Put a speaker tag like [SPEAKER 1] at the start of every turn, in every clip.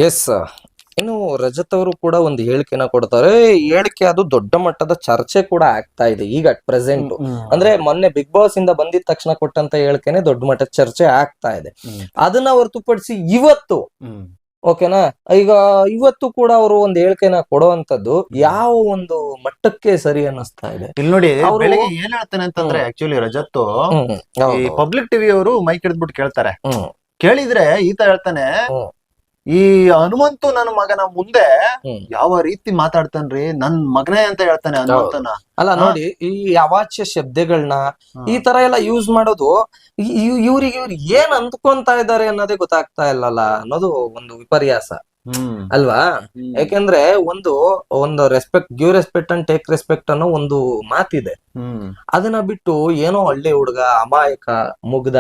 [SPEAKER 1] S. ಇನ್ನು ರಜತ್ ಅವರು ಕೂಡ ಒಂದು ಹೇಳಿಕೆನ ಕೊಡ್ತಾರೆ. ಹೇಳಿಕೆ ಅದು ದೊಡ್ಡ ಮಟ್ಟದ ಚರ್ಚೆ ಕೂಡ ಆಗ್ತಾ ಇದೆ ಈಗ ಅಟ್ ಪ್ರೆಸೆಂಟ್. ಅಂದ್ರೆ ಮೊನ್ನೆ ಬಿಗ್ ಬಾಸ್ ಇಂದ ಬಂದಿದ ತಕ್ಷಣ ಕೊಟ್ಟಂತ ಹೇಳಿಕೆನೆ ದೊಡ್ಡ ಮಟ್ಟದ ಚರ್ಚೆ ಆಗ್ತಾ ಇದೆ. ಅದನ್ನ ಹೊರತುಪಡಿಸಿ ಇವತ್ತು ಓಕೆನಾ, ಈಗ ಇವತ್ತು ಕೂಡ ಅವರು ಒಂದು ಹೇಳಿಕೆನ ಕೊಡುವಂತದ್ದು ಯಾವ ಒಂದು ಮಟ್ಟಕ್ಕೆ ಸರಿ ಅನ್ನಿಸ್ತಾ ಇದೆ.
[SPEAKER 2] ಇಲ್ಲಿ ನೋಡಿ,
[SPEAKER 1] ಅವ್ರು-
[SPEAKER 2] ಬೆಳಿಗ್ಗೆ ಏನ್ ಹೇಳ್ತಾನೆ ಅಂತಂದ್ರೆ ಆಕ್ಚುಲಿ ರಜತ್ ಈ ಪಬ್ಲಿಕ್ ಟಿವಿ ಅವರು ಮೈಕ್ ಹಿಡಿದ್ಬಿಟ್ಟು ಕೇಳ್ತಾರೆ. ಕೇಳಿದ್ರೆ ಈತ ಹೇಳ್ತಾನೆ, ಈ ಹನುಮಂತು ನನ್ನ ಮಗನ ಮುಂದೆ ಯಾವ ರೀತಿ ಮಾತಾಡ್ತಾನ್ರಿ, ನನ್ ಮಗನೇ ಅಂತ ಹೇಳ್ತಾನೆ ಹನುಮಂತನ.
[SPEAKER 1] ಅಲ್ಲ ನೋಡಿ, ಈ ಅವಾಚ್ಯ ಶಬ್ದಗಳನ್ನ ಈ ತರ ಎಲ್ಲ ಯೂಸ್ ಮಾಡೋದು ಇವ್ರಿಗೆ ಏನ್ ಅಂದ್ಕೊಂತಾ ಇದ್ದಾರೆ ಅನ್ನೋದೇ ಗೊತ್ತಾಗ್ತಾ ಇಲ್ಲಲ್ಲ ಅನ್ನೋದು ಒಂದು ವಿಪರ್ಯಾಸ ಅಲ್ವಾ. ಯಾಕೆಂದ್ರೆ ಒಂದು respect, give respect and take respect ಅನ್ನೋ ಒಂದು ಮಾತಿದೆ. ಅದನ್ನ ಬಿಟ್ಟು ಏನೋ ಹಳ್ಳಿ ಹುಡುಗ, ಅಮಾಯಕ, ಮುಗ್ಧ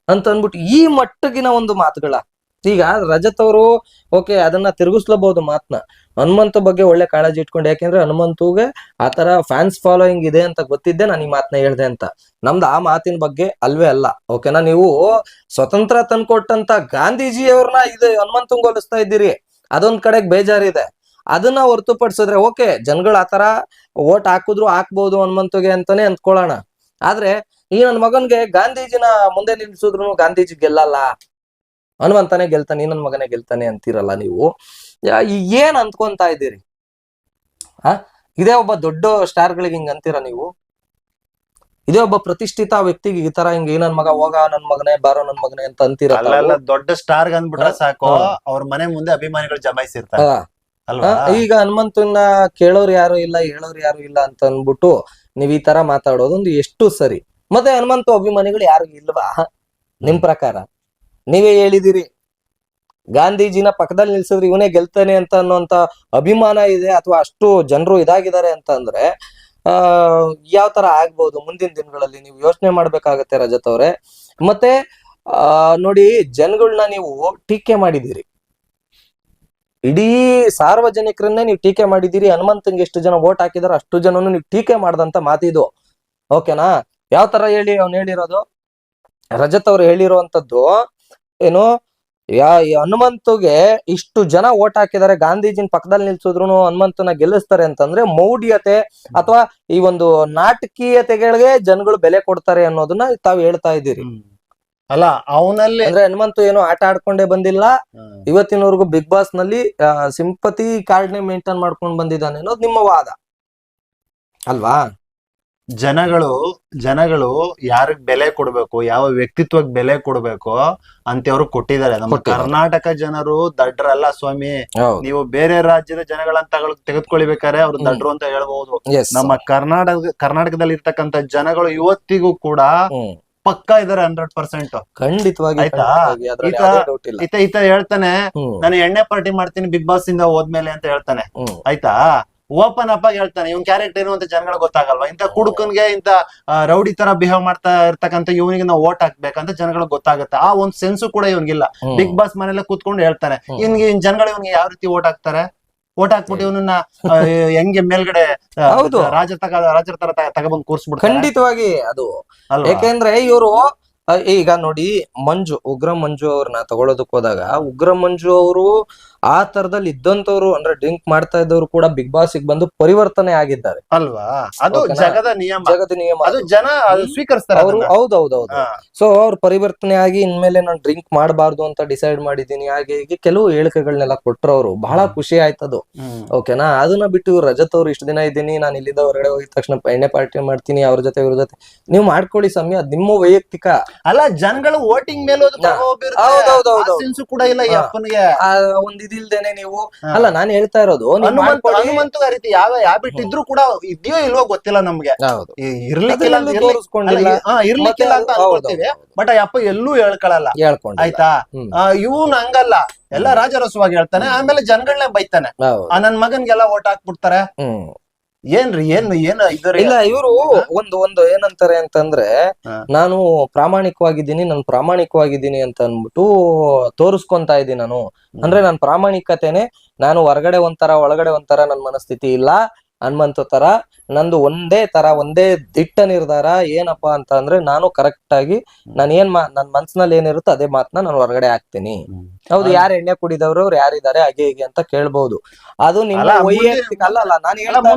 [SPEAKER 1] ಅಂತ ಅಂದ್ಬಿಟ್ಟು ಈ ಮಟ್ಟಗಿನ ಒಂದು ಮಾತುಗಳ. ಈಗ ರಜತ್ ಅವರು ಓಕೆ ಅದನ್ನ ತಿರುಗಿಸ್ಲಬಹುದು ಮಾತ್ನ. ಹನುಮಂತ ಬಗ್ಗೆ ಒಳ್ಳೆ ಕಾಳಜಿ ಇಟ್ಕೊಂಡು, ಯಾಕೆಂದ್ರೆ ಹನುಮಂತುಗೆ ಆತರ ಫ್ಯಾನ್ಸ್ ಫಾಲೋಯಿಂಗ್ ಇದೆ ಅಂತ ಗೊತ್ತಿದ್ದೆ ನಾನು ಈ ಮಾತನ್ನ ಹೇಳ್ದೆ ಅಂತ. ನಮ್ದು ಆ ಮಾತಿನ ಬಗ್ಗೆ ಅಲ್ವೇ ಅಲ್ಲ. ಓಕೆನಾ, ನೀವು ಸ್ವತಂತ್ರ ತಂದ್ಕೊಟ್ಟಂತ ಗಾಂಧೀಜಿಯವ್ರನ್ನ ಇದು ಹನುಮಂತಂಗ್ ಹೋಲಿಸ್ತಾ ಇದ್ದೀರಿ, ಅದೊಂದ್ ಕಡೆಗೆ ಬೇಜಾರಿದೆ. ಅದನ್ನ ಹೊರತುಪಡಿಸಿದ್ರೆ ಓಕೆ, ಜನಗಳು ಆತರ ಓಟ್ ಹಾಕಿದ್ರು ಹಾಕ್ಬೋದು ಹನುಮಂತಗೆ ಅಂತಾನೆ ಅಂದ್ಕೊಳ್ಳೋಣ. ಆದ್ರೆ ಈ ನನ್ ಮಗನ್ಗೆ ಗಾಂಧೀಜಿನ ಮುಂದೆ ನಿಲ್ಸಿದ್ರು ಗಾಂಧೀಜಿ ಗೆಲ್ಲಲ್ಲ, ಹನುಮಂತನೇ ಗೆಲ್ತಾನೆ, ಈ ನನ್ ಮಗನೇ ಗೆಲ್ತಾನೆ ಅಂತೀರಲ್ಲ ನೀವು. ಏನ್ ಅಂದ್ಕೊಂತಾ ಇದ್ದೀರಿ? ಇದೇ ಒಬ್ಬ ದೊಡ್ಡ ಸ್ಟಾರ್ಗಳಿಗೆ ಹಿಂಗ್ ಅಂತೀರ ನೀವು? ಇದೇ ಒಬ್ಬ ಪ್ರತಿಷ್ಠಿತ ವ್ಯಕ್ತಿಗೆ ಈ ತರ ಹಿಂಗ, ಈ ನನ್ ಮಗ ಹೋಗ, ನನ್ ಮಗನೇ ಬಾರೋ, ನನ್ ಮಗನೇ ಅಂತ ಅಂತೀರ?
[SPEAKER 2] ದೊಡ್ಡ ಸ್ಟಾರ್ ಅಂದ್ಬಿಟ್ರೆ ಸಾಕು, ಅವ್ರ ಮನೆ ಮುಂದೆ ಅಭಿಮಾನಿಗಳು ಜಮಾಯಿಸಿರ್ತಾರೆ ಅಲ್ವಾ.
[SPEAKER 1] ಈಗ ಹನುಮಂತನ ಕೇಳೋರು ಯಾರು ಇಲ್ಲ, ಹೇಳೋರು ಯಾರು ಇಲ್ಲ ಅಂತ ಅನ್ಬಿಟ್ಟು ನೀವ್ ಈ ತರ ಮಾತಾಡೋದೊಂದು ಎಷ್ಟು ಸರಿ? ಮತ್ತೆ ಹನುಮಂತ ಅಭಿಮಾನಿಗಳು ಯಾರು ಇಲ್ವಾ ನಿಮ್ ಪ್ರಕಾರ? ನೀವೇ ಹೇಳಿದಿರಿ ಗಾಂಧೀಜಿನ ಪಕ್ಕದಲ್ಲಿ ನಿಲ್ಸಿದ್ರೆ ಇವನೇ ಗೆಲ್ತಾನೆ ಅಂತ ಅನ್ನೋಂತ ಅಭಿಮಾನ ಇದೆ, ಅಥವಾ ಅಷ್ಟು ಜನರು ಇದಾಗಿದ್ದಾರೆ ಅಂತ ಅಂದ್ರೆ ಯಾವ ತರ ಆಗ್ಬಹುದು ಮುಂದಿನ ದಿನಗಳಲ್ಲಿ? ನೀವು ಯೋಚನೆ ಮಾಡ್ಬೇಕಾಗತ್ತೆ ರಜತ್ ಅವ್ರೆ. ಮತ್ತೆ ನೋಡಿ, ಜನಗಳನ್ನ ನೀವು ಟೀಕೆ ಮಾಡಿದಿರಿ, ಇಡೀ ಸಾರ್ವಜನಿಕರನ್ನೇ ನೀವು ಟೀಕೆ ಮಾಡಿದಿರಿ. ಹನುಮಂತಂಗೆ ಎಷ್ಟು ಜನ ವೋಟ್ ಹಾಕಿದಾರೋ ಅಷ್ಟು ಜನನು ನೀವು ಟೀಕೆ ಮಾಡ್ದಂತ ಮಾತಿದು. ಓಕೆನಾ? ಯಾವ ತರ ಹೇಳಿ ಅವ್ನು ಹೇಳಿರೋದು? ರಜತ್ ಅವ್ರು ಹೇಳಿರುವಂತದ್ದು ಏನು, ಹನುಮಂತಗೆ ಇಷ್ಟು ಜನ ಓಟ್ ಹಾಕಿದ್ದಾರೆ, ಗಾಂಧೀಜಿನ ಪಕ್ಕದಲ್ಲಿ ನಿಲ್ಸಿದ್ರು ಹನುಮಂತನ ಗೆಲ್ಲಿಸ್ತಾರೆ ಅಂತಂದ್ರೆ ಮೌಢ್ಯತೆ ಅಥವಾ ಈ ಒಂದು ನಾಟಕೀಯತೆಗಳಿಗೆ ಜನಗಳು ಬೆಲೆ ಕೊಡ್ತಾರೆ ಅನ್ನೋದನ್ನ ತಾವ್ ಹೇಳ್ತಾ ಇದ್ದೀರಿ
[SPEAKER 2] ಅಲ್ಲ. ಅವನಲ್ಲಿ
[SPEAKER 1] ಅಂದ್ರೆ ಹನುಮಂತು ಏನು ಆಟ ಆಡ್ಕೊಂಡೇ ಬಂದಿಲ್ಲ, ಇವತ್ತಿನವರೆಗೂ ಬಿಗ್ ಬಾಸ್ ನಲ್ಲಿ ಸಿಂಪತಿ ಕಾರ್ಡ್ ನೇ ಮೇಂಟೈನ್ ಮಾಡ್ಕೊಂಡು ಬಂದಿದ್ದಾನೆ ಅನ್ನೋದು ನಿಮ್ಮ ವಾದ ಅಲ್ವಾ?
[SPEAKER 2] ಜನಗಳು ಯಾರಿಗ್ ಬೆಲೆ ಕೊಡ್ಬೇಕು, ಯಾವ ವ್ಯಕ್ತಿತ್ವಕ್ಕೆ ಬೆಲೆ ಕೊಡ್ಬೇಕು ಅಂತವ್ರು ಕೊಟ್ಟಿದ್ದಾರೆ. ನಮ್ಮ ಕರ್ನಾಟಕ ಜನರು ದಡ್ರಲ್ಲ ಸ್ವಾಮಿ. ನೀವು ಬೇರೆ ರಾಜ್ಯದ ಜನಗಳಂತ ತೆಗೆದುಕೊಳ್ಬೇಕಾರೆ ಅವ್ರು ದಡ್ರು ಅಂತ ಹೇಳ್ಬಹುದು. ನಮ್ಮ ಕರ್ನಾಟಕದಲ್ಲಿ ಇರ್ತಕ್ಕಂಥ ಜನಗಳು ಇವತ್ತಿಗೂ ಕೂಡ ಪಕ್ಕಾ ಇದಾರೆ 100%.
[SPEAKER 1] ಖಂಡಿತವಾಗಿ
[SPEAKER 2] ಆಯ್ತಾ? ಈತ ಹೇಳ್ತಾನೆ, ನಾನು ಎಣ್ಣೆ ಪಾರ್ಟಿ ಮಾಡ್ತೀನಿ ಬಿಗ್ ಬಾಸ್ ಇಂದ ಹೋದ್ಮೇಲೆ ಅಂತ ಹೇಳ್ತಾನೆ. ಆಯ್ತಾ? ಓಪನ್ ಅಪ್ ಆಗಿ ಹೇಳ್ತಾನೆ. ಇವನ್ ಕ್ಯಾರೆಕ್ಟರ್ ಏನು ಅಂತ ಜನಗಳಿಗೆ ಗೊತ್ತಾಗಲ್ವಾ? ಇಂತ ಕುಡುಕನ್ಗೆ, ಇಂತ ರೌಡಿ ತರ ಬಿಹೇವ್ ಮಾಡ್ತಾ ಇರ್ತಕ್ಕಂಥ ಇವನಿಗೆ ನಾವು ಓಟ್ ಹಾಕ್ಬೇಕಂತ ಜನಗಳಿಗೆ ಗೊತ್ತಾಗುತ್ತೆ. ಆ ಒಂದ್ ಸೆನ್ಸು ಕೂಡ ಇವನ್ಗಿಲ್ಲ. ಬಿಗ್ ಬಾಸ್ ಮನೆಯಲ್ಲ ಕೂತ್ಕೊಂಡು ಹೇಳ್ತಾನೆ, ಜನಗಳು ಇವನ್ಗೆ ಯಾವ ರೀತಿ ಓಟ್ ಹಾಕ್ತಾರೆ? ಓಟ್ ಹಾಕ್ಬಿಟ್ಟು ಇವನನ್ನ ಹೆಂಗೆ ಮೇಲ್ಗಡೆ ರಾಜರ ತರ ತಗೊಬಂದ್ ಕೂರ್ಸ್ಬಿಡ್ತಾರೆ.
[SPEAKER 1] ಖಂಡಿತವಾಗಿ ಅದು. ಯಾಕೆಂದ್ರೆ ಇವರು ಈಗ ನೋಡಿ, ಉಗ್ರ ಮಂಜು ಅವ್ರನ್ನ ತಗೊಳೋದಕ್ ಹೋದಾಗ, ಉಗ್ರ ಮಂಜು ಅವರು ಆ ತರದಲ್ಲಿ ಇದ್ದಂತವ್ರು, ಅಂದ್ರೆ ಡ್ರಿಂಕ್ ಮಾಡ್ತಾ ಇದ್ದವ್ರು ಕೂಡ ಬಿಗ್ ಬಾಸ್ ಬಂದು ಪರಿವರ್ತನೆ ಆಗಿದ್ದಾರೆ
[SPEAKER 2] ಅಲ್ವಾ? ಅದು ಜಗದ ನಿಯಮ, ಅದು ಜನ ಸ್ವೀಕರಿಸ್ತಾರೆ.
[SPEAKER 1] ಹೌದೌದೌದು. ಸೊ ಅವ್ರು ಪರಿವರ್ತನೆ ಆಗಿ ಇನ್ಮೇಲೆ ನಾನು ಡ್ರಿಂಕ್ ಮಾಡಬಾರ್ದು ಅಂತ ಡಿಸೈಡ್ ಮಾಡಿದೀನಿ, ಹಾಗೆ ಹೀಗೆ ಕೆಲವು ಹೇಳಿಕೆಗಳನ್ನೆಲ್ಲ ಕೊಟ್ರವ್ರು. ಬಹಳ ಖುಷಿ ಆಯ್ತದು. ಓಕೆನಾ? ಅದನ್ನ ಬಿಟ್ಟು ರಜತ್ ಅವ್ರು ಇಷ್ಟು ದಿನ ಇದ್ದೀನಿ, ನಾನು ಇಲ್ಲಿಂದ ಹೊರಗಡೆ ಹೋಗಿದ ತಕ್ಷಣ ಎಣ್ಣೆ ಪಾರ್ಟಿ ಮಾಡ್ತೀನಿ ಅವ್ರ ಜೊತೆ ಇವ್ರ ಜೊತೆ, ನೀವು ಮಾಡ್ಕೊಳ್ಳಿ ಸಮಯ, ಅದ್ ನಿಮ್ಮ ವೈಯಕ್ತಿಕ.
[SPEAKER 2] ಅಲ್ಲ, ಜನಗಳು ವೋಟಿಂಗ್ ಮೇಲೆ ಕೂಡ ಇಲ್ಲ ಈ ಅಪ್ಪನಿಗೆ
[SPEAKER 1] ಒಂದ್ ಇದಿಲ್ದೇನೆ ನೀವು. ಅಲ್ಲ, ನಾನು ಹೇಳ್ತಾ ಇರೋದು
[SPEAKER 2] ಹನುಮಂತ ರೀತಿ ಯಾವ ಹ್ಯಾಬಿಟ್ ಇದ್ರು ಕೂಡ ಇದೆಯೋ ಇಲ್ವೋ ಗೊತ್ತಿಲ್ಲ ನಮ್ಗೆ. ಇರ್ಲಿಕ್ಕಿಲ್ಲ ಅಂತ ಅನ್ಕೊಳ್ತೀವಿ, ಬಟ್ ಆ ಅಪ್ಪ ಎಲ್ಲೂ ಹೇಳ್ಕೊಳಲ್ಲ. ಆಯ್ತಾ? ಇವನ್ ಹಂಗಲ್ಲ, ಎಲ್ಲ ರಾಜರಸವಾಗಿ ಹೇಳ್ತಾನೆ, ಆಮೇಲೆ ಜನಗಳನ್ನೇ ಬೈತಾನೆ. ನನ್ ಮಗನ್ಗೆಲ್ಲ ಓಟ್ ಹಾಕ್ಬಿಡ್ತಾರೆ. ಏನ್ರಿ ಏನು
[SPEAKER 1] ಇಲ್ಲ, ಇವರು ಒಂದು ಏನಂತಾರೆ ಅಂತಂದ್ರೆ, ನಾನು ಪ್ರಾಮಾಣಿಕವಾಗಿದ್ದೀನಿ ಅಂತ ಅನ್ಬಿಟ್ಟು ತೋರಿಸ್ಕೊಂತಾ ಇದ್ದೀನಿ ನಾನು. ಅಂದ್ರೆ ನನ್ ಪ್ರಾಮಾಣಿಕತೆನೆ, ನಾನು ಹೊರಗಡೆ ಒಂಥರ ಒಳಗಡೆ ಒಂಥರ ನನ್ ಮನಸ್ಥಿತಿ ಇಲ್ಲ ಹನುಮಂತು ತರ ನಂದು ಒಂದೇ ದಿಟ್ಟ ನಿರ್ಧಾರ ಏನಪ್ಪಾ ಅಂತ ಅಂದ್ರೆ, ನಾನು ಕರೆಕ್ಟ್ ಆಗಿ ನನ್ ಮನ್ಸಿನಲ್ಲಿ ಏನಿರುತ್ತೋ ಅದೇ ಮಾತನ್ನ ನಾನು ಹೊರಗಡೆ ಹಾಕ್ತೀನಿ. ಹೌದು, ಯಾರು ಎಣ್ಣೆ ಕುಡಿದವ್ರು, ಅವ್ರು ಯಾರಿದ್ದಾರೆ ಹಾಗೆ ಹೀಗೆ ಅಂತ ಕೇಳ್ಬಹುದು. ಅದು ನಿಮ್ಮ ವೈಯಕ್ತಿಕ ಅಲ್ಲ.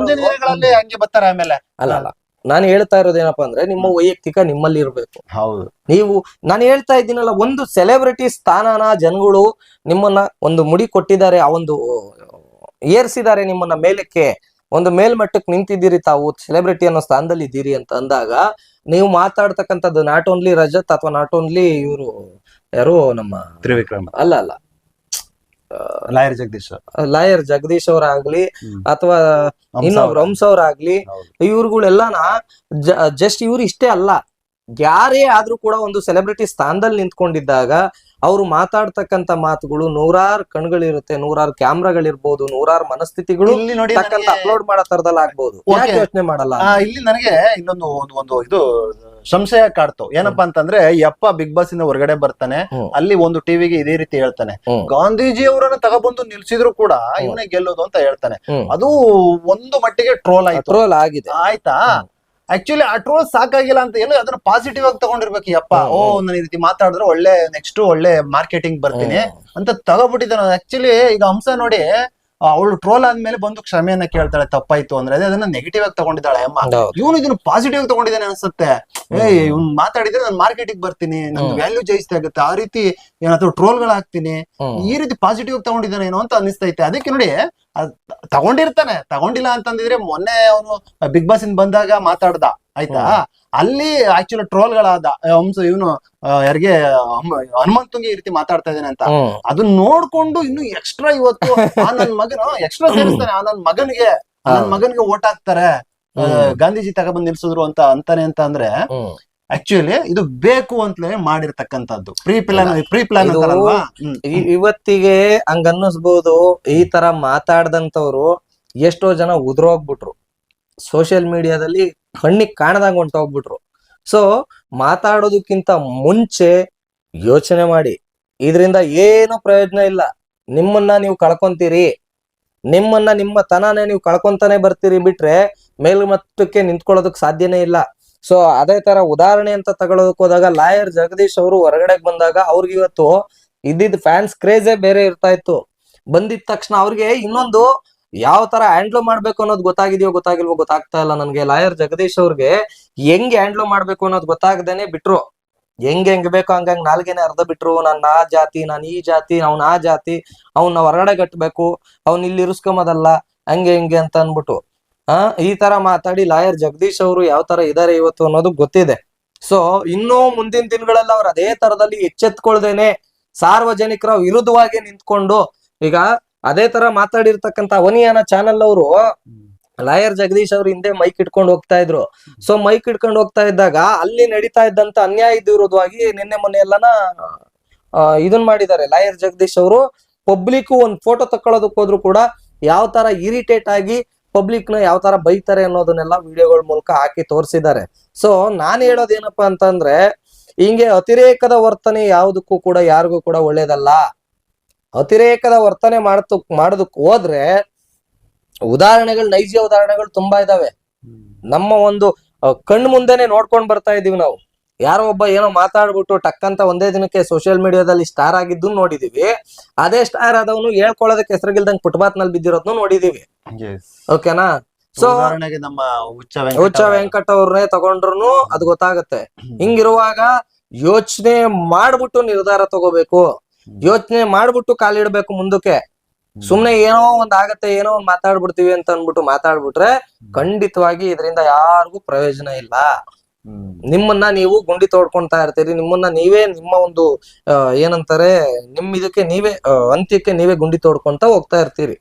[SPEAKER 2] ಹಂಗೆ ಬರ್ತಾರೆ ಆಮೇಲೆ.
[SPEAKER 1] ಅಲ್ಲ, ನಾನು ಹೇಳ್ತಾ ಇರೋದೇನಪ್ಪಾ ಅಂದ್ರೆ, ನಿಮ್ಮ ವೈಯಕ್ತಿಕ ನಿಮ್ಮಲ್ಲಿ ಇರ್ಬೇಕು.
[SPEAKER 2] ಹೌದು,
[SPEAKER 1] ನಾನು ಹೇಳ್ತಾ ಇದ್ದೀನಲ್ಲ, ಒಂದು ಸೆಲೆಬ್ರಿಟಿ ಸ್ಥಾನನ ಜನಗಳು ನಿಮ್ಮನ್ನ ಒಂದು ಮುಡಿ ಕೊಟ್ಟಿದ್ದಾರೆ, ಆ ಒಂದು ಏರ್ಸಿದ್ದಾರೆ ನಿಮ್ಮನ್ನ ಮೇಲಕ್ಕೆ, ಒಂದು ಮೇಲ್ಮಟ್ಟಕ್ಕೆ ನಿಂತಿದ್ದೀರಿ, ತಾವು ಸೆಲೆಬ್ರಿಟಿ ಅನ್ನೋ ಸ್ಥಾನದಲ್ಲಿ ಇದ್ದೀರಿ ಅಂತ ಅಂದಾಗ, ನೀವು ಮಾತಾಡ್ತಕ್ಕಂಥದ್ದು ನಾಟ್ ಓನ್ಲಿ ರಜತ್ ಅಥವಾ ನಾಟ್ ಓನ್ಲಿ ಇವರು ಯಾರು ನಮ್ಮ
[SPEAKER 2] ತ್ರಿವಿಕ್ರಮ್
[SPEAKER 1] ಅಲ್ಲ ಲಾಯರ್ ಜಗದೀಶ್ ಅವರಾಗ್ಲಿ ಅಥವಾ ಇನ್ನೊಬ್ರು ಹಂಸ ಅವರಾಗ್ಲಿ, ಇವ್ರುಗಳೆಲ್ಲಾನ ಜಸ್ಟ್ ಇವ್ರು ಇಷ್ಟೇ ಅಲ್ಲ, ಯಾರೇ ಆದ್ರೂ ಕೂಡ ಒಂದು ಸೆಲೆಬ್ರಿಟಿ ಸ್ಥಾನದಲ್ಲಿ ನಿಂತ್ಕೊಂಡಿದ್ದಾಗ ಅವ್ರು ಮಾತಾಡ್ತಕ್ಕಂತ ಮಾತುಗಳು ನೂರಾರು ಕಣ್ಗಳಿರುತ್ತೆ, ನೂರಾರು ಕ್ಯಾಮ್ರಾಗಳಿರ್ಬೋದು, ನೂರಾರು ಮನಸ್ಥಿತಿಗಳು ಅಪ್ಲೋಡ್ ಮಾಡೋ ತರದಲ್ಲಿ ಆಗ್ಬೋದು. ಯೋಚನೆ ಮಾಡಲ್ಲ.
[SPEAKER 2] ಇಲ್ಲಿ ನನಗೆ ಇನ್ನೊಂದು ಒಂದು ಇದು ಸಂಶಯ ಕಾಡ್ತು. ಏನಪ್ಪಾ ಅಂತಂದ್ರೆ, ಯಪ್ಪ ಬಿಗ್ ಬಾಸ್ ಇಂದ ಹೊರಗಡೆ ಬರ್ತಾನೆ, ಅಲ್ಲಿ ಒಂದು ಟಿವಿಗೆ ಇದೇ ರೀತಿ ಹೇಳ್ತಾನೆ, ಗಾಂಧೀಜಿ ಅವರನ್ನ ತಗೊಬಂದು ನಿಲ್ಸಿದ್ರು ಕೂಡ ಇವನೇ ಗೆಲ್ಲೋದು ಅಂತ ಹೇಳ್ತಾನೆ. ಅದು ಒಂದು ಮಟ್ಟಿಗೆ ಟ್ರೋಲ್
[SPEAKER 1] ಆಗಿದೆ,
[SPEAKER 2] ಆಯ್ತಾ. ಆಕ್ಚುಲಿ ಆ ಟ್ರೋಲ್ ಸಾಕಾಗಿಲ್ಲ ಅಂತ ಏನು, ಅದನ್ನ ಪಾಸಿಟಿವ್ ಆಗಿ ತಗೊಂಡಿರ್ಬೇಕು. ಯಪ್ಪ, ನಾನು ಈ ರೀತಿ ಮಾತಾಡಿದ್ರೆ ನೆಕ್ಸ್ಟ್ ಒಳ್ಳೆ ಮಾರ್ಕೆಟಿಂಗ್ ಬರ್ತೀನಿ ಅಂತ ತಗೋಬಿಟ್ಟಿದ್ದಾನೆ. ಆಕ್ಚುಲಿ ಈಗ ಹಂಸ ನೋಡಿ, ಅವಳು ಟ್ರೋಲ್ ಆದ್ಮೇಲೆ ಬಂದು ಕ್ಷಮೆಯನ್ನ ಕೇಳ್ತಾಳೆ, ತಪ್ಪಾಯ್ತು ಅಂದ್ರೆ ಅದನ್ನ ನೆಗೆಟಿವ್ ಆಗಿ ತಗೊಂಡಿದ್ದಾಳೆ ಅಮ್ಮ. ಇವನು ಇದನ್ನ ಪಾಸಿಟಿವ್ ಆಗಿ ತಗೊಂಡಿದ್ದಾನೆ ಅನ್ಸುತ್ತೆ. ಇವ್ನು ಮಾತಾಡಿದ್ರೆ ನಾನು ಮಾರ್ಕೆಟಿಂಗ್ ಬರ್ತೀನಿ, ನನ್ ವ್ಯಾಲ್ಯೂ ಜಾಸ್ತಿ ಆಗುತ್ತೆ, ಆ ರೀತಿ ಏನಾದ್ರು ಟ್ರೋಲ್ಗಳು ಹಾಕ್ತೀನಿ, ಈ ರೀತಿ ಪಾಸಿಟಿವ್ ಆಗಿ ತಗೊಂಡಿದ್ದಾನೆ ಏನೋ ಅಂತ ಅನಿಸ್ತೈತೆ. ಅದಕ್ಕೆ ನೋಡಿ, ತಗೊಂಡಿಲ್ಲ ಅಂತಂದಿದ್ರೆ ಮೊನ್ನೆ ಅವನು ಬಿಗ್ ಬಾಸ್ ಇಂದ ಬಂದಾಗ ಮಾತಾಡ್ದ, ಆಯ್ತಾ, ಅಲ್ಲಿ ಆಕ್ಚುಲಿ ಟ್ರೋಲ್ಗಳಾದ. ಹಂಸ ಇವನು ಯಾರಿಗೆ ಹನುಮಂತಂಗೆ ಈ ರೀತಿ ಮಾತಾಡ್ತಾ ಇದ್ದಾನೆ ಅಂತ, ಅದನ್ನ ನೋಡ್ಕೊಂಡು ಇನ್ನು ಎಕ್ಸ್ಟ್ರಾ ಇವತ್ತು ನನ್ ಮಗನ ಎಕ್ಸ್ಟ್ರಾ ಸೇರಿಸ್ತಾನೆ, ನನ್ ಮಗನಿಗೆ ಓಟ್ ಹಾಕ್ತಾರೆ, ಗಾಂಧೀಜಿ ತಗೊಬಂದ್ ನಿಲ್ಸಿದ್ರು ಅಂತಾನೆ ಅಂತ ಅಂದ್ರೆ, ಆಕ್ಚುಲಿ ಇದು ಬೇಕು ಅಂತಲೇ ಮಾಡಿರ್ತಕ್ಕಂಥದ್ದು ಪ್ರೀ ಪ್ಲಾನ್ ಅಂತಾರಲ್ವಾ.
[SPEAKER 1] ಇವತ್ತಿಗೆ ಹಂಗನ್ನಿಸ್ಬೋದು, ಈ ತರ ಮಾತಾಡ್ದಂತವ್ರು ಎಷ್ಟೋ ಜನ ಉದ್ರೋಗ್ಬಿಟ್ರು, ಸೋಷಿಯಲ್ ಮೀಡಿಯಾದಲ್ಲಿ ಕಣ್ಣಿಗೆ ಕಾಣದಂಗ ಹೊಂಟೋಗ್ಬಿಟ್ರು. ಸೊ ಮಾತಾಡೋದಕ್ಕಿಂತ ಮುಂಚೆ ಯೋಚನೆ ಮಾಡಿ, ಇದರಿಂದ ಏನು ಪ್ರಯೋಜನ ಇಲ್ಲ. ನಿಮ್ಮನ್ನ ನೀವು ಕಳ್ಕೊಂತೀರಿ, ನಿಮ್ಮ ತನಾನೇ ನೀವು ಕಳ್ಕೊಂತಾನೆ ಬರ್ತೀರಿ, ಬಿಟ್ರೆ ಮೇಲ್ಮಟ್ಟಕ್ಕೆ ನಿಂತ್ಕೊಳ್ಳೋದಕ್ ಸಾಧ್ಯನೇ ಇಲ್ಲ. ಸೊ ಅದೇ ತರ ಉದಾಹರಣೆ ಅಂತ ತಗೊಳೋದಕ್ ಹೋದಾಗ, ಲಾಯರ್ ಜಗದೀಶ್ ಅವರು ಹೊರಗಡೆ ಬಂದಾಗ ಅವ್ರಿಗೆ ಇವತ್ತು ಇದ್ದಿದ್ ಫ್ಯಾನ್ಸ್ ಕ್ರೇಜೇ ಬೇರೆ ಇರ್ತಾ ಇತ್ತು. ಬಂದಿದ ತಕ್ಷಣ ಅವ್ರಿಗೆ ಇನ್ನೊಂದು ಯಾವ ತರ ಹ್ಯಾಂಡ್ಲ್ ಮಾಡ್ಬೇಕು ಅನ್ನೋದು ಗೊತ್ತಾಗಿಲ್ವೋ ಗೊತ್ತಾಗ್ತಾ ಇಲ್ಲ ನನ್ಗೆ. ಲಾಯರ್ ಜಗದೀಶ್ ಅವ್ರಿಗೆ ಹೆಂಗ್ ಹ್ಯಾಂಡ್ಲ್ ಮಾಡ್ಬೇಕು ಅನ್ನೋದು ಗೊತ್ತಾಗದೇನೆ ಬಿಟ್ರು, ಹೆಂಗ್ ಬೇಕೋ ಹಂಗಂಗ್ ನಾಲ್ಗೆನೆ ಅರ್ಧ ಬಿಟ್ರು. ನಾನ್ ಆ ಜಾತಿ, ನಾನ್ ಈ ಜಾತಿ, ಅವ್ನ ಆ ಜಾತಿ, ಅವ್ನ ಹೊರಗಡೆ ಕಟ್ಬೇಕು, ಅವ್ನ್ ಇಲ್ಲಿ ಇರಿಸ್ಕೊಂಬದಲ್ಲ, ಹಂಗೆ ಅಂತ ಅನ್ಬಿಟ್ಟು ಈ ತರ ಮಾತಾಡಿ ಲಾಯರ್ ಜಗದೀಶ್ ಅವರು ಯಾವ ತರ ಇದಾರೆ ಇವತ್ತು ಅನ್ನೋದು ಗೊತ್ತಿದೆ. ಸೊ ಇನ್ನೂ ಮುಂದಿನ ದಿನಗಳಲ್ಲಿ ಅವ್ರು ಅದೇ ತರದಲ್ಲಿ ಎಚ್ಚೆತ್ಕೊಳ್ದೇನೆ ಸಾರ್ವಜನಿಕರ ವಿರುದ್ಧವಾಗಿ ನಿಂತ್ಕೊಂಡು, ಈಗ ಅದೇ ತರ ಮಾತಾಡಿರ್ತಕ್ಕಂತ ಅವನಿಯಾನ ಚಾನಲ್ ಅವರು ಲಾಯರ್ ಜಗದೀಶ್ ಅವ್ರ ಹಿಂದೆ ಮೈಕ್ ಇಟ್ಕೊಂಡು ಹೋಗ್ತಾ ಇದ್ರು. ಸೊ ಮೈಕ್ ಇಟ್ಕೊಂಡು ಹೋಗ್ತಾ ಇದ್ದಾಗ ಅಲ್ಲಿ ನಡೀತಾ ಇದ್ದಂತ ಅನ್ಯಾಯದ ವಿರುದ್ಧವಾಗಿ ನಿನ್ನೆ ಮೊನ್ನೆ ಎಲ್ಲಾನ ಇದನ್ ಮಾಡಿದ್ದಾರೆ. ಲಾಯರ್ ಜಗದೀಶ್ ಅವರು ಪಬ್ಲಿಕ್ ಒಂದ್ ಫೋಟೋ ತಕ್ಕೊಳ್ಳೋದಕ್ ಹೋದ್ರು ಕೂಡ ಯಾವ ತರ ಇರಿಟೇಟ್ ಆಗಿ ಪಬ್ಲಿಕ್ ನ ಯಾವ ತರ ಬೈತಾರೆ ಅನ್ನೋದನ್ನೆಲ್ಲ ವಿಡಿಯೋಗಳ ಮೂಲಕ ಹಾಕಿ ತೋರಿಸಿದ್ದಾರೆ. ಸೊ ನಾನ್ ಹೇಳೋದೇನಪ್ಪಾ ಅಂತಂದ್ರೆ, ಹಿಂಗೆ ಅತಿರೇಕದ ವರ್ತನೆ ಯಾವುದಕ್ಕೂ ಕೂಡ ಯಾರಿಗೂ ಕೂಡ ಒಳ್ಳೇದಲ್ಲ. ಅತಿರೇಕದ ವರ್ತನೆ ಮಾಡೋದಕ್ ಹೋದ್ರೆ ನೈಜ ಉದಾಹರಣೆಗಳು ತುಂಬಾ ಇದಾವೆ. ನಮ್ಮ ಒಂದು ಕಣ್ಣು ಮುಂದೆನೆ ನೋಡ್ಕೊಂಡ್ ಬರ್ತಾ ಇದೀವಿ ನಾವು. ಯಾರೋ ಒಬ್ಬ ಏನೋ ಮಾತಾಡ್ಬಿಟ್ಟು ಟಕ್ಕಂತ ಒಂದೇ ದಿನಕ್ಕೆ ಸೋಷಿಯಲ್ ಮೀಡಿಯಾದಲ್ಲಿ ಸ್ಟಾರ್ ಆಗಿದ್ದು ನೋಡಿದೀವಿ. ಅದೇ ಸ್ಟಾರ್ ಆದವನು ಹೇಳ್ಕೊಳ್ಳೋದಕ್ಕೆ ಹೆಸರುಗಿಲ್ದಂಗ್ ಫುಟ್ಪಾತ್ ನಲ್ಲಿ ಬಿದ್ದಿರೋದ್ನು ನೋಡಿದೀವಿ. ಓಕೆನಾ? ಸೊ
[SPEAKER 2] ನಮ್ಮ
[SPEAKER 1] ಹುಚ್ಚ ವೆಂಕಟ್ ಅವ್ರನ್ನೇ ತಗೊಂಡ್ರು ಅದು ಗೊತ್ತಾಗತ್ತೆ. ಹಿಂಗಿರುವಾಗ ಯೋಚನೆ ಮಾಡ್ಬಿಟ್ಟು ನಿರ್ಧಾರ ತಗೋಬೇಕು, ಯೋಚನೆ ಮಾಡ್ಬಿಟ್ಟು ಕಾಲಿಡ್ಬೇಕು ಮುಂದಕ್ಕೆ. ಸುಮ್ನೆ ಏನೋ ಒಂದ್ ಆಗತ್ತೆ, ಏನೋ ಒಂದ್ ಮಾತಾಡ್ಬಿಡ್ತೀವಿ ಅಂತ ಅನ್ಬಿಟ್ಟು ಮಾತಾಡ್ಬಿಟ್ರೆ ಖಂಡಿತವಾಗಿ ಇದರಿಂದ ಯಾರಿಗೂ ಪ್ರಯೋಜನ ಇಲ್ಲ. ನಿಮ್ಮನ್ನ ನೀವು ಗುಂಡಿ ತೋಡ್ಕೊಂತಾ ಇರ್ತೀರಿ, ನಿಮ್ಮನ್ನ ನೀವೇ ನಿಮ್ಮ ಒಂದು ಏನಂತಾರೆ ಇದಕ್ಕೆ ನೀವೇ ಅಂತ್ಯಕ್ಕೆ ನೀವೇ ಗುಂಡಿ ತೋಡ್ಕೊಂತ ಹೋಗ್ತಾ ಇರ್ತೀರಿ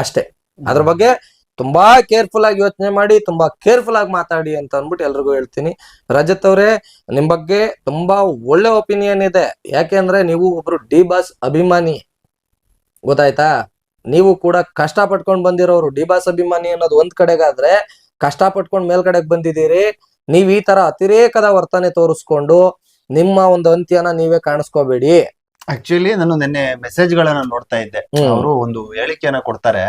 [SPEAKER 1] ಅಷ್ಟೇ. ಅದ್ರ ಬಗ್ಗೆ ತುಂಬಾ ಕೇರ್ಫುಲ್ ಆಗಿ ಯೋಚನೆ ಮಾಡಿ, ತುಂಬಾ ಕೇರ್ಫುಲ್ ಆಗಿ ಮಾತಾಡಿ ಅಂತ ಅನ್ಬಿಟ್ಟು ಎಲ್ರಿಗೂ ಹೇಳ್ತೀನಿ. ರಜತ್ ಅವ್ರೆ, ನಿಮ್ ಬಗ್ಗೆ ತುಂಬಾ ಒಳ್ಳೆ ಒಪಿನಿಯನ್ ಇದೆ. ಯಾಕೆಂದ್ರೆ ನೀವು ಒಬ್ರು ಡಿ ಬಾಸ್ ಅಭಿಮಾನಿ, ಗೊತ್ತಾಯ್ತಾ? ನೀವು ಕೂಡ ಕಷ್ಟ ಪಟ್ಕೊಂಡ್ ಬಂದಿರೋರು. ಡಿ ಬಾಸ್ ಅಭಿಮಾನಿ ಅನ್ನೋದು ಒಂದ್ ಕಡೆಗಾದ್ರೆ, ಕಷ್ಟ ಪಟ್ಕೊಂಡ್ ಮೇಲ್ಗಡೆಗೆ ಬಂದಿದ್ದೀರಿ. ನೀವ್ ಈ ತರ ಅತಿರೇಕದ ವರ್ತನೆ ತೋರಿಸ್ಕೊಂಡು ನಿಮ್ಮ ಒಂದು ಅಂತ್ಯನ ನೀವೇ ಕಾಣಿಸ್ಕೋಬೇಡಿ.
[SPEAKER 2] ಆಕ್ಚುಲಿ ನಾನು ನಿನ್ನೆ ಮೆಸೇಜ್ ಗಳನ್ನ ನೋಡ್ತಾ ಇದ್ದೆ. ಅವರು ಒಂದು ಹೇಳಿಕೆಯನ್ನ ಕೊಡ್ತಾರೆ.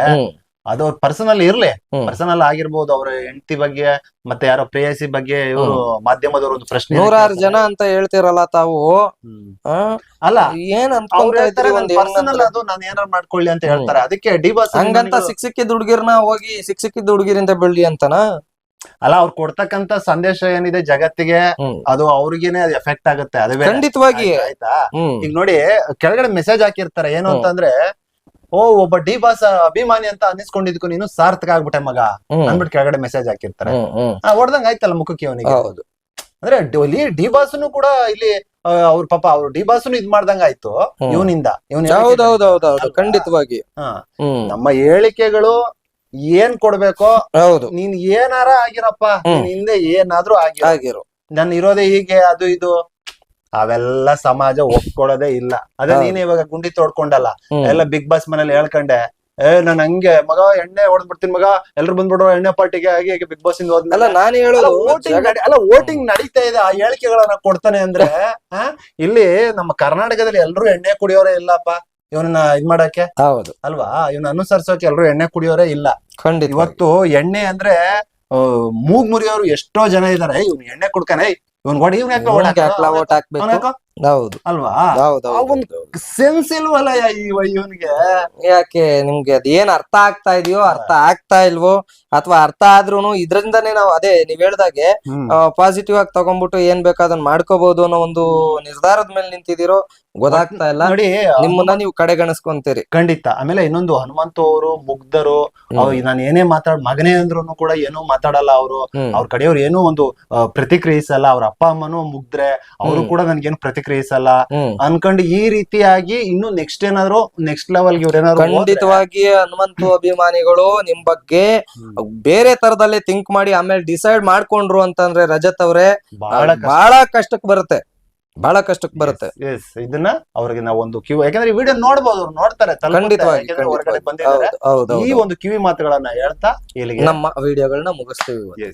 [SPEAKER 2] ಅದು ಪರ್ಸನಲ್ ಇರ್ಲಿ,
[SPEAKER 1] ಹ್ಮ್.
[SPEAKER 2] ಪರ್ಸನಲ್ ಆಗಿರ್ಬೋದು, ಅವ್ರ ಹೆಂಡತಿ ಬಗ್ಗೆ ಮತ್ತೆ ಯಾರೋ ಪ್ರೇಯಸಿ ಬಗ್ಗೆ ಇವರು ಮಾಧ್ಯಮದವರು ಒಂದು ಪ್ರಶ್ನೆ
[SPEAKER 1] ನೂರಾರು ಜನ ಅಂತ ಹೇಳ್ತಿರಲ್ಲ ತಾವು. ಆ?
[SPEAKER 2] ಅಲ್ಲ
[SPEAKER 1] ಏನ್
[SPEAKER 2] ಅವ್ರು
[SPEAKER 1] ಅನ್ಕೊಂತ
[SPEAKER 2] ಹೇಳ್ತಾರೆ
[SPEAKER 1] ಇದ್ರಿ ಒಂದ್
[SPEAKER 2] ಪರ್ಸನಲ್ ಅದು ನಾನು ಏನಾರು ಮಾಡ್ಕೊಳ್ಳಿ ಅಂತ ಹೇಳ್ತಾರೆ. ಅದಕ್ಕೆ ಡಿಬಾಸ್
[SPEAKER 1] ಹಂಗಂತ ಸಿಕ್ಕಿದ ಹುಡುಗಿರ್ನ ಹೋಗಿ ಸಿಕ್ಕಿದ ಹುಡುಗಿರಿಂದ ಬೆಳ್ಳಿ ಅಂತನಾ?
[SPEAKER 2] ಅಲ್ಲ, ಅವ್ರು ಕೊಡ್ತಕ್ಕಂತ ಸಂದೇಶ ಏನಿದೆ ಜಗತ್ತಿಗೆ ಅದು ಅವ್ರಿಗೇನೆ ಅದು ಎಫೆಕ್ಟ್ ಆಗುತ್ತೆ. ಅದು
[SPEAKER 1] ಖಂಡಿತವಾಗಿ.
[SPEAKER 2] ಆಯ್ತಾ? ಈಗ ನೋಡಿ ಕೆಳಗಡೆ ಮೆಸೇಜ್ ಹಾಕಿರ್ತಾರೆ ಏನು ಅಂತಂದ್ರೆ, ಓ ಒಬ್ಬ ಡಿಬಾಸ್ ಅಭಿಮಾನಿ ಅಂತ ಅನ್ನಿಸ್ಕೊಂಡಿದ್ಕು ನೀನು ಸಾರ್ಥಕ ಆಗ್ಬಿಟ್ಟೆ ಮಗ ಅಂದ್ಬಿಟ್ಟು ಕೆಳಗಡೆ ಮೆಸೇಜ್ ಹಾಕಿರ್ತಾರೆ. ಹೊಡ್ದಂಗ ಆಯ್ತಲ್ಲ ಮುಖಕ್ಕೆ ಅವನಿಗೆ. ಅಂದ್ರೆ ಇಲ್ಲಿ ಡಿಬಾಸ್ನು ಕೂಡ ಇಲ್ಲಿ ಅವ್ರ ಪಾಪ ಅವ್ರು ಡಿಬಾಸ್ನು ಇದ್ ಮಾಡ್ದಂಗ ಆಯ್ತು ಇವನಿಂದ.
[SPEAKER 1] ಹೌದೌದೌದೌದು, ಖಂಡಿತವಾಗಿ.
[SPEAKER 2] ನಮ್ಮ ಹೇಳಿಕೆಗಳು ಏನ್ ಕೊಡ್ಬೇಕೋ,
[SPEAKER 1] ಹೌದು,
[SPEAKER 2] ನೀನ್ ಏನಾರ ಆಗಿರಪ್ಪ, ಹಿಂದೆ ಏನಾದ್ರೂ ಆಗಿರೋ ನಾನು ಇರೋದೇ ಹೀಗೆ ಅದು ಇದು ಅವೆಲ್ಲ ಸಮಾಜ ಒಪ್ಕೊಳ್ಳೋದೇ ಇಲ್ಲ. ಅದೇ ನೀನ್ ಇವಾಗ ಗುಂಡಿ ತೋಡ್ಕೊಂಡಲ್ಲ ಎಲ್ಲ ಬಿಗ್ ಬಾಸ್ ಮನೇಲಿ ಹೇಳ್ಕೊಂಡೆ, ನಾನ್ ಹಂಗೆ ಮಗ ಎಣ್ಣೆ ಹೊಡೆದ್ಬಿಡ್ತೀನಿ ಮಗ, ಎಲ್ರು ಬಂದ್ಬಿಡ್ರು ಎಣ್ಣೆ ಪಾರ್ಟಿಗೆ ಆಗಿ ಬಿಗ್ ಬಾಸ್ ಇಂದ ಹೋದ್ಮೇಲೆ
[SPEAKER 1] ನಾನು ಹೇಳೋದು
[SPEAKER 2] ವೋಟಿಂಗ್ ನಡೀತಾ ಇದೆ, ಆ ಹೇಳಿಕೆಗಳನ್ನ ಕೊಡ್ತಾನೆ ಅಂದ್ರೆ ಇಲ್ಲಿ ನಮ್ಮ ಕರ್ನಾಟಕದಲ್ಲಿ ಎಲ್ರು ಎಣ್ಣೆ ಕುಡಿಯೋರೇ ಇಲ್ಲಪ್ಪ ಇವನನ್ನ ಇದ್ ಮಾಡಕ್ಕೆ.
[SPEAKER 1] ಹೌದು
[SPEAKER 2] ಅಲ್ವಾ? ಇವನ್ನ ಅನುಸರಿಸೋಕೆ ಎಲ್ರು ಎಣ್ಣೆ ಕುಡಿಯೋರೇ ಇಲ್ಲ.
[SPEAKER 1] ಖಂಡಿತ.
[SPEAKER 2] ಇವತ್ತು ಎಣ್ಣೆ ಅಂದ್ರೆ ಮೂಗ್ ಮುರಿಯೋರು ಎಷ್ಟೋ ಜನ ಇದಾರೆ. ಇವ್ನು ಎಣ್ಣೆ ಕುಡ್ಕಾನೆ, ಇವನ್ ಹೊಡಿ, ಇವ್ನ
[SPEAKER 1] ಓಟ್ ಹಾಕ್ಬೇಕು. ಹೌದು
[SPEAKER 2] ಅಲ್ವಾ?
[SPEAKER 1] ಹೌದು,
[SPEAKER 2] ಸೆನ್ಸ್ ಇಲ್ವಲ್ಲ ಇವನ್ಗೆ.
[SPEAKER 1] ಯಾಕೆ ನಿಮ್ಗೆ ಅದ್ ಏನ್ ಅರ್ಥ ಆಗ್ತಾ ಇದೆಯೋ, ಅರ್ಥ ಆಗ್ತಾ ಇಲ್ವೋ, ಅಥವಾ ಅರ್ಥ ಆದ್ರೂನು ಇದ್ರಿಂದಾನೇ ನಾವು ಅದೇ ನೀವ್ ಹೇಳ್ದಾಗೆ ಪಾಸಿಟಿವ್ ಆಗಿ ತಗೊಂಡ್ಬಿಟ್ಟು ಏನ್ ಬೇಕಾದನ್ನ ಮಾಡ್ಕೋಬಹುದು ಅನ್ನೋ ಒಂದು ನಿರ್ಧಾರದ ಮೇಲೆ ನಿಂತಿದ್ದೀರೋ ಗೊತ್ತಾಗ್ತಾ ಇಲ್ಲ.
[SPEAKER 2] ನೋಡಿ,
[SPEAKER 1] ನಿಮ್ಮನ್ನ ನೀವು ಕಡೆಗಣಿಸ್ಕೊಂತೀರಿ.
[SPEAKER 2] ಖಂಡಿತ. ಆಮೇಲೆ ಇನ್ನೊಂದು ಹನುಮಂತ ಅವರು ಮುಗ್ಧರು, ನಾನು ಏನೇ ಮಗನೇ ಅಂದ್ರೂ ಕೂಡ ಏನೂ ಮಾತಾಡಲ್ಲ ಅವರು. ಅವ್ರ ಕಡೆಯವ್ರು ಏನೋ ಒಂದು ಪ್ರತಿಕ್ರಿಯಿಸಲ್ಲ. ಅವ್ರ ಅಪ್ಪ ಅಮ್ಮನೂ ಮುಗ್ದ್ರೆ ಅವರು ಕೂಡ ನನ್ಗೇನು ಪ್ರತಿಕ್ರಿಯಿಸಲ್ಲ ಅನ್ಕೊಂಡು ಈ ರೀತಿಯಾಗಿ ಇನ್ನು ನೆಕ್ಸ್ಟ್ ಏನಾದ್ರು ನೆಕ್ಸ್ಟ್ ಲೆವೆಲ್ ಇವ್ರೇನಾದ್ರು.
[SPEAKER 1] ಖಂಡಿತವಾಗಿ ಹನುಮಂತು ಅಭಿಮಾನಿಗಳು ನಿಮ್ ಬಗ್ಗೆ ಬೇರೆ ತರದಲ್ಲಿ ಥಿಂಕ್ ಮಾಡಿ ಆಮೇಲೆ ಡಿಸೈಡ್ ಮಾಡ್ಕೊಂಡ್ರು ಅಂತಂದ್ರೆ ರಜತ್ ಅವ್ರೆ ಬಹಳ ಕಷ್ಟಕ್ಕೆ ಬರುತ್ತೆ, ಬಹಳ ಕಷ್ಟಕ್ಕೆ ಬರುತ್ತೆ.
[SPEAKER 2] ಇದನ್ನ ಅವ್ರಿಗೆ ನಾವು ಒಂದು ಕಿವಿ, ಯಾಕಂದ್ರೆ ಈ ವಿಡಿಯೋ ನೋಡ್ಬೋದು, ಅವ್ರು ನೋಡ್ತಾರೆ
[SPEAKER 1] ಖಂಡಿತವಾಗಿ.
[SPEAKER 2] ಹೊರಗಡೆ ಬಂದಿದ್ದಾರೆ. ಈ ಒಂದು ಕಿವಿ ಮಾತುಗಳನ್ನ ಹೇಳ್ತಾ ಇಲ್ಲಿಗೆ
[SPEAKER 1] ನಮ್ಮ ವಿಡಿಯೋಗಳನ್ನ ಮುಗಿಸ್ತೀವಿ.